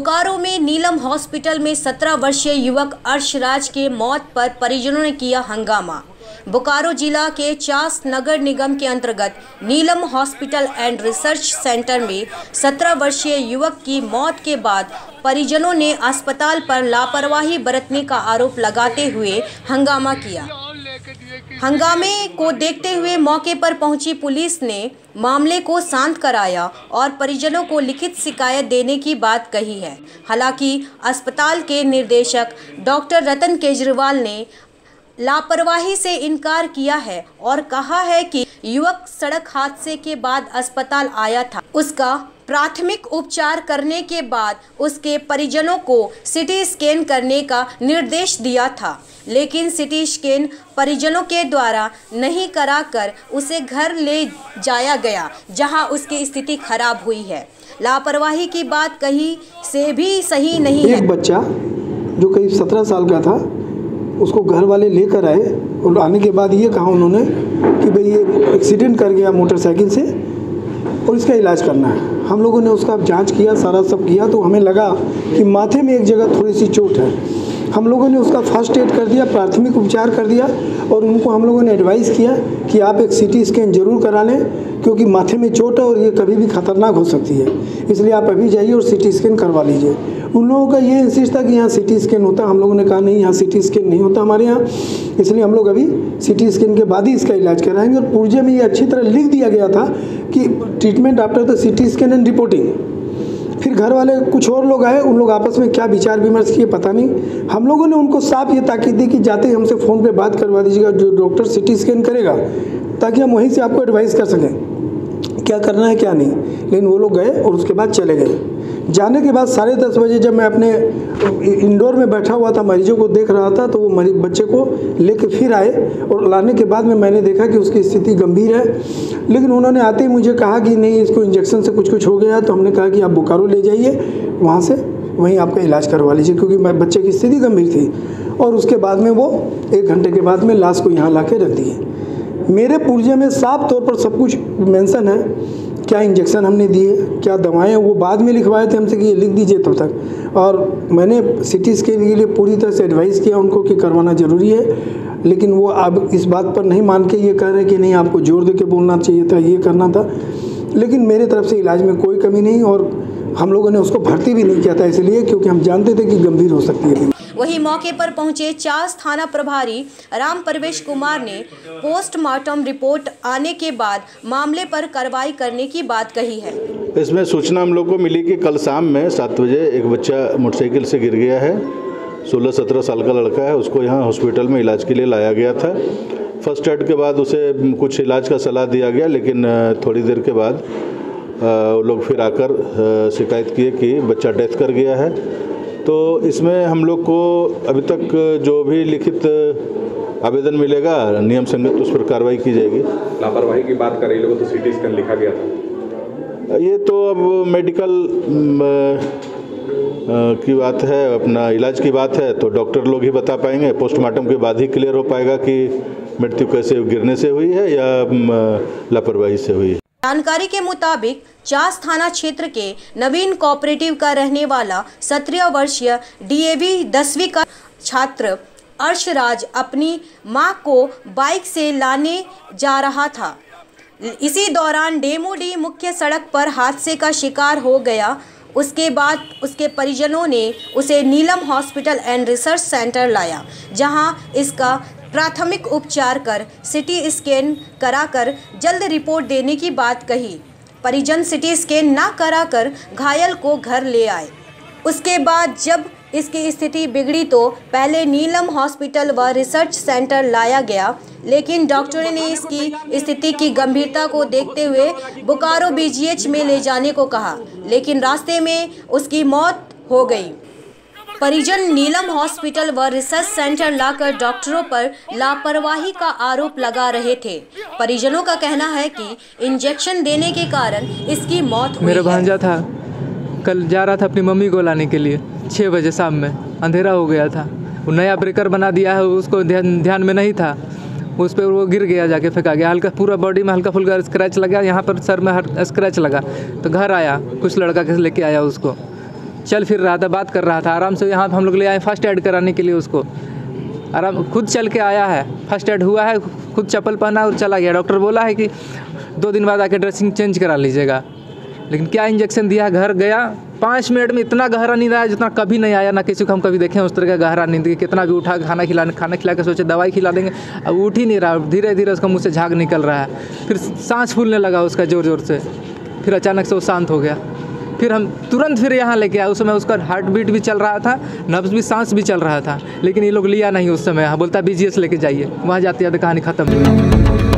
बोकारो में नीलम हॉस्पिटल में 17 वर्षीय युवक अर्शराज के मौत पर परिजनों ने किया हंगामा। बोकारो जिला के चास नगर निगम के अंतर्गत नीलम हॉस्पिटल एंड रिसर्च सेंटर में 17 वर्षीय युवक की मौत के बाद परिजनों ने अस्पताल पर लापरवाही बरतने का आरोप लगाते हुए हंगामा किया। हंगामे को देखते हुए मौके पर पहुंची पुलिस ने मामले को शांत कराया और परिजनों को लिखित शिकायत देने की बात कही है। हालांकि अस्पताल के निदेशक डॉक्टर रतन केजरीवाल ने लापरवाही से इनकार किया है और कहा है कि युवक सड़क हादसे के बाद अस्पताल आया था। उसका प्राथमिक उपचार करने के बाद उसके परिजनों को सीटी स्कैन करने का निर्देश दिया था, लेकिन सीटी स्कैन परिजनों के द्वारा नहीं कराकर उसे घर ले जाया गया, जहां उसकी स्थिति खराब हुई है। लापरवाही की बात कहीं से भी सही नहीं है। एक बच्चा जो करीब 17 साल का था, उसको घर वाले लेकर आए और आने के बाद ये कहा उन्होंने कि भाई ये एक्सीडेंट कर गया मोटरसाइकिल से और इसका इलाज करना है। हम लोगों ने उसका जांच किया, सारा सब किया, तो हमें लगा कि माथे में एक जगह थोड़ी सी चोट है। हम लोगों ने उसका फर्स्ट एड कर दिया, प्राथमिक उपचार कर दिया और उनको हम लोगों ने एडवाइस किया कि आप एक सीटी स्कैन जरूर करा लें, क्योंकि माथे में चोट है और ये कभी भी खतरनाक हो सकती है, इसलिए आप अभी जाइए और सीटी स्कैन करवा लीजिए। उन लोगों का ये इंसिस्ट था कि यहाँ सीटी स्कैन होता है। हम लोगों ने कहा नहीं, यहाँ सीटी स्कैन नहीं होता हमारे यहाँ, इसलिए हम लोग अभी सीटी स्कैन के बाद ही इसका इलाज कराएंगे। और पुर्जे में ये अच्छी तरह लिख दिया गया था कि treatment after the CT scan and reporting. फिर घर वाले कुछ और लोग आए, उन लोग आपस में क्या विचार विमर्श किए पता नहीं। हम लोगों ने उनको साफ ये ताकीद दी कि जाते ही हमसे फ़ोन पे बात करवा दीजिएगा, जो डॉक्टर सीटी स्कैन करेगा, ताकि हम वहीं से आपको एडवाइस कर सकें क्या करना है क्या नहीं। लेकिन वो लोग गए और उसके बाद चले गए। जाने के बाद 10:30 बजे जब मैं अपने इंडोर में बैठा हुआ था, मरीजों को देख रहा था, तो वो मरीज बच्चे को लेके फिर आए और लाने के बाद में मैंने देखा कि उसकी स्थिति गंभीर है। लेकिन उन्होंने आते ही मुझे कहा कि नहीं, इसको इंजेक्शन से कुछ हो गया। तो हमने कहा कि आप बोकारो ले जाइए, वहाँ से वहीं आपका इलाज करवा लीजिए, क्योंकि बच्चे की स्थिति गंभीर थी। और उसके बाद में वो 1 घंटे के बाद में लाश को यहाँ ला के रख दिए। मेरे पुर्जे में साफ तौर पर सब कुछ मेंशन है, क्या इंजेक्शन हमने दिए, क्या दवाएं, वो बाद में लिखवाए थे हमसे कि ये लिख दीजिए तब तक। और मैंने सीटी स्कैन के लिए पूरी तरह से एडवाइस किया उनको कि करवाना ज़रूरी है, लेकिन वो अब इस बात पर नहीं मान के ये कह रहे कि नहीं, आपको जोर दे के बोलना चाहिए था, ये करना था। लेकिन मेरे तरफ से इलाज में कोई कमी नहीं और हम लोगों ने उसको भर्ती भी नहीं किया था, इसलिए क्योंकि हम जानते थे कि गंभीर हो सकती है। वहीं मौके पर पहुंचे चास थाना प्रभारी राम प्रवेश कुमार ने पोस्टमार्टम रिपोर्ट आने के बाद मामले पर कार्रवाई करने की बात कही है। इसमें सूचना हम लोग को मिली कि कल शाम में 7 बजे एक बच्चा मोटरसाइकिल से गिर गया है। 16-17 साल का लड़का है, उसको यहाँ हॉस्पिटल में इलाज के लिए लाया गया था। फर्स्ट एड के बाद उसे कुछ इलाज का सलाह दिया गया, लेकिन थोड़ी देर के बाद वो लोग फिर आकर शिकायत किए कि बच्चा डेथ कर गया है। तो इसमें हम लोग को अभी तक जो भी लिखित आवेदन मिलेगा, नियम संगत उस पर कार्रवाई की जाएगी। लापरवाही की बात कर रही लोगों, तो सीटी स्कैन लिखा गया था। ये तो अब मेडिकल की बात है, अपना इलाज की बात है, तो डॉक्टर लोग ही बता पाएंगे। पोस्टमार्टम के बाद ही क्लियर हो पाएगा कि मृत्यु कैसे गिरने से हुई है या लापरवाही से हुई है। जानकारी के मुताबिक चास थाना क्षेत्र के नवीन कोऑपरेटिव का रहने वाला 17 वर्षीय डीएवी 10वीं का छात्र अर्शराज अपनी मां को बाइक से लाने जा रहा था। इसी दौरान डेमोडी मुख्य सड़क पर हादसे का शिकार हो गया। उसके बाद उसके परिजनों ने उसे नीलम हॉस्पिटल एंड रिसर्च सेंटर लाया, जहां इसका प्राथमिक उपचार कर सीटी स्कैन कराकर जल्द रिपोर्ट देने की बात कही। परिजन सीटी स्कैन ना कराकर घायल को घर ले आए। उसके बाद जब इसकी स्थिति बिगड़ी तो पहले नीलम हॉस्पिटल व रिसर्च सेंटर लाया गया, लेकिन डॉक्टरों ने इसकी स्थिति की गंभीरता को देखते हुए बोकारो बीजीएच में ले जाने को कहा, लेकिन रास्ते में उसकी मौत हो गई। परिजन नीलम हॉस्पिटल व रिसर्च सेंटर लाकर डॉक्टरों पर लापरवाही का आरोप लगा रहे थे। परिजनों का कहना है कि इंजेक्शन देने के कारण इसकी मौत हुई। मेरा भांजा था, कल जा रहा था अपनी मम्मी को लाने के लिए 6 बजे शाम में, अंधेरा हो गया था। वो नया ब्रेकर बना दिया है, उसको ध्यान में नहीं था, उस पर वो गिर गया, जाके फेंका गया। हल्का पूरा बॉडी में हल्का फुल्का स्क्रैच लगा, यहाँ पर सर में स्क्रैच लगा। तो घर आया, कुछ लड़का के लेके आया उसको, चल फिर रहा था, बात कर रहा था आराम से। यहाँ हम लोग ले आए फर्स्ट एड कराने के लिए उसको। आराम खुद चल के आया है, फर्स्ट एड हुआ है, खुद चप्पल पहना और चला गया। डॉक्टर बोला है कि 2 दिन बाद आके ड्रेसिंग चेंज करा लीजिएगा। लेकिन क्या इंजेक्शन दिया, घर गया 5 मिनट में इतना गहरा नींद आया जितना कभी नहीं आया, ना किसी को हम कभी देखें उस तरह का गहरा नींद। कितना भी उठा खाना खिला के सोचे दवाई खिला देंगे, अब उठ ही नहीं रहा। धीरे धीरे उसका मुँह से झाग निकल रहा है, फिर सांस फूलने लगा उसका ज़ोर ज़ोर से। फिर अचानक से वो शांत हो गया। फिर हम तुरंत फिर यहाँ लेके आए। उस समय उसका हार्ट बीट भी चल रहा था, नब्ज़ भी, सांस भी चल रहा था, लेकिन ये लोग लिया नहीं उस समय। हाँ बोलता BGS लेके जाइए, वहाँ जाते जाते कहानी ख़त्म हुई।